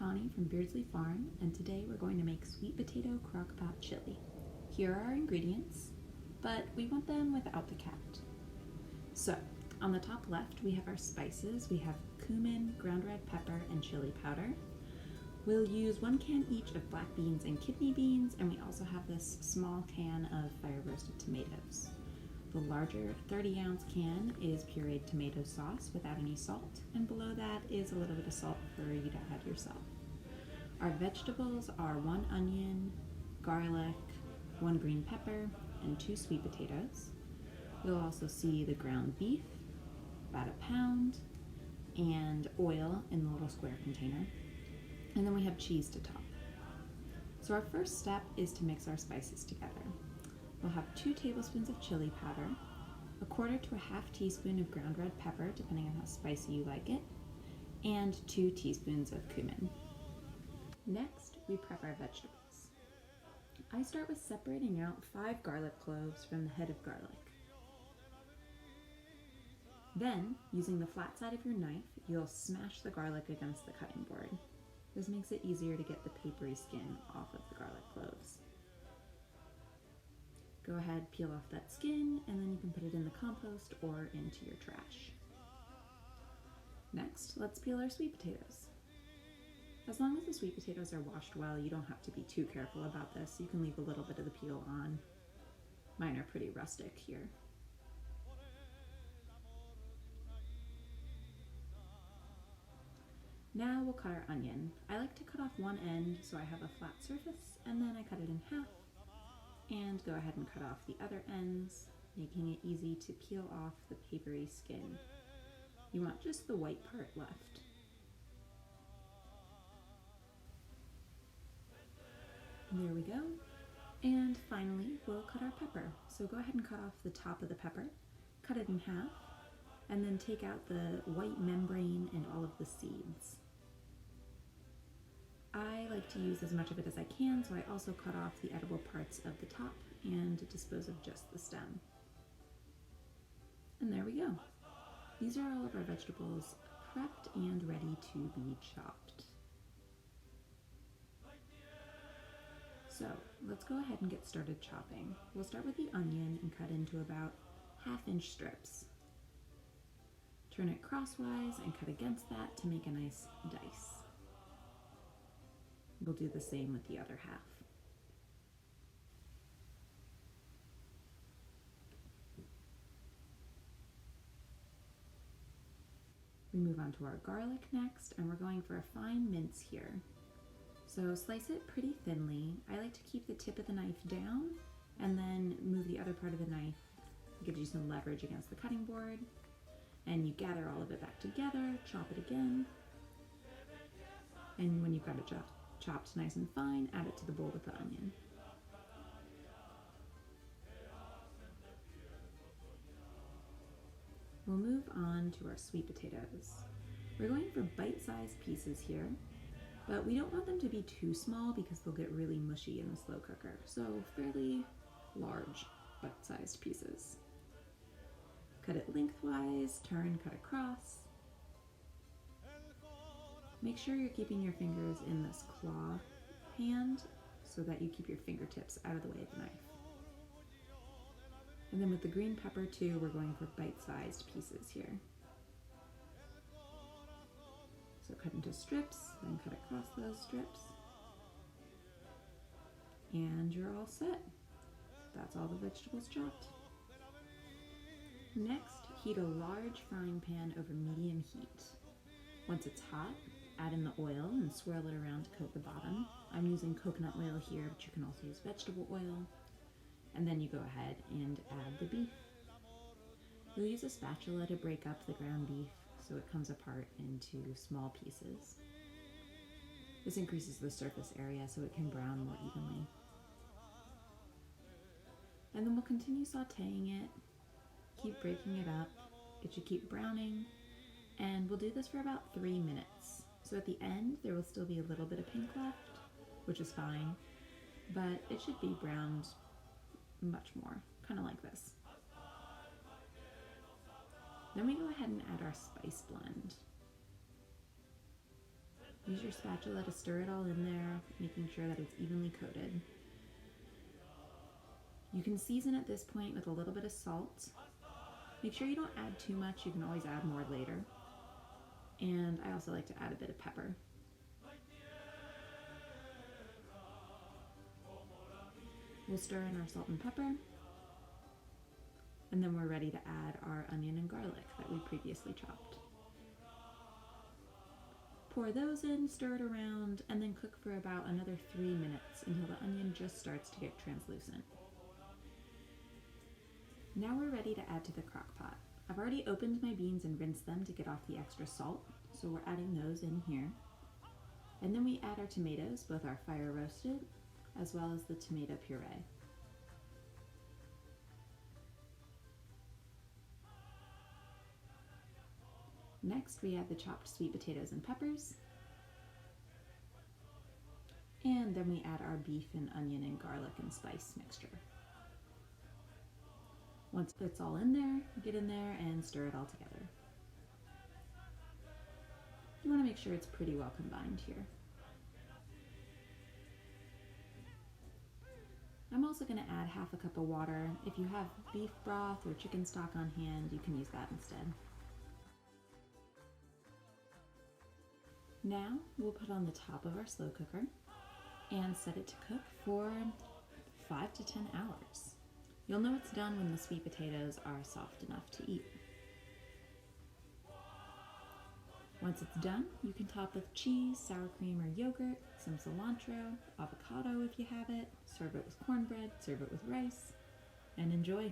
Connie from Beardsley Farm, and today we're going to make sweet potato crock-pot chili. Here are our ingredients, but we want them without the cat. So, on the top left we have our spices. We have cumin, ground red pepper, and chili powder. We'll use 1 can each of black beans and kidney beans, and we also have this small can of fire roasted tomatoes. The larger 30-ounce can is pureed tomato sauce without any salt, and below that is a little bit of salt for you to add yourself. Our vegetables are 1 onion, garlic, 1 green pepper, and 2 sweet potatoes. You'll also see the ground beef, about 1 pound, and oil in the little square container. And then we have cheese to top. So our first step is to mix our spices together. We'll have 2 tablespoons of chili powder, 1/4 to 1/2 teaspoon of ground red pepper, depending on how spicy you like it, and 2 teaspoons of cumin. Next, we prep our vegetables. I start with separating out 5 garlic cloves from the head of garlic. Then, using the flat side of your knife, you'll smash the garlic against the cutting board. This makes it easier to get the papery skin off of the garlic cloves. Go ahead, peel off that skin, and then you can put it in the compost or into your trash. Next, let's peel our sweet potatoes. As long as the sweet potatoes are washed well, you don't have to be too careful about this. You can leave a little bit of the peel on. Mine are pretty rustic here. Now we'll cut our onion. I like to cut off one end so I have a flat surface, and then I cut it in half. And go ahead and cut off the other ends, making it easy to peel off the papery skin. You want just the white part left. There we go. And finally, we'll cut our pepper. So go ahead and cut off the top of the pepper, cut it in half, and then take out the white membrane and all of the seeds. I like to use as much of it as I can, so I also cut off the edible parts of the top and dispose of just the stem. And there we go. These are all of our vegetables prepped and ready to be chopped. So let's go ahead and get started chopping. We'll start with the onion and cut into about 1/2-inch strips. Turn it crosswise and cut against that to make a nice dice. We'll do the same with the other half. We move on to our garlic next, and we're going for a fine mince here. So slice it pretty thinly. I like to keep the tip of the knife down and then move the other part of the knife. It gives you some leverage against the cutting board. And you gather all of it back together, chop it again. And when you've got it chopped nice and fine, add it to the bowl with the onion. We'll move on to our sweet potatoes. We're going for bite-sized pieces here, but we don't want them to be too small because they'll get really mushy in the slow cooker. So fairly large bite-sized pieces. Cut it lengthwise, turn, cut across. Make sure you're keeping your fingers in this claw hand so that you keep your fingertips out of the way of the knife. And then with the green pepper too, we're going for bite-sized pieces here. So cut into strips, then cut across those strips. And you're all set. That's all the vegetables chopped. Next, heat a large frying pan over medium heat. Once it's hot, add in the oil and swirl it around to coat the bottom. I'm using coconut oil here, but you can also use vegetable oil. And then you go ahead and add the beef. You'll use a spatula to break up the ground beef so it comes apart into small pieces. This increases the surface area so it can brown more evenly. And then we'll continue sauteing it. Keep breaking it up. It should keep browning, and we'll do this for about 3 minutes. So at the end, there will still be a little bit of pink left, which is fine, but it should be browned much more, kind of like this. Then we go ahead and add our spice blend. Use your spatula to stir it all in there, making sure that it's evenly coated. You can season at this point with a little bit of salt. Make sure you don't add too much, you can always add more later. And I also like to add a bit of pepper. We'll stir in our salt and pepper. And then we're ready to add our onion and garlic that we previously chopped. Pour those in, stir it around, and then cook for about another 3 minutes until the onion just starts to get translucent. Now we're ready to add to the crock pot. I've already opened my beans and rinsed them to get off the extra salt, so we're adding those in here. And then we add our tomatoes, both our fire roasted, as well as the tomato puree. Next, we add the chopped sweet potatoes and peppers. And then we add our beef and onion and garlic and spice mixture. Once it's all in there, get in there and stir it all together. You want to make sure it's pretty well combined here. I'm also going to add half a cup of water. If you have beef broth or chicken stock on hand, you can use that instead. Now we'll put on the top of our slow cooker and set it to cook for 5 to 10 hours. You'll know it's done when the sweet potatoes are soft enough to eat. Once it's done, you can top with cheese, sour cream or yogurt, some cilantro, avocado if you have it, serve it with cornbread, serve it with rice, and enjoy.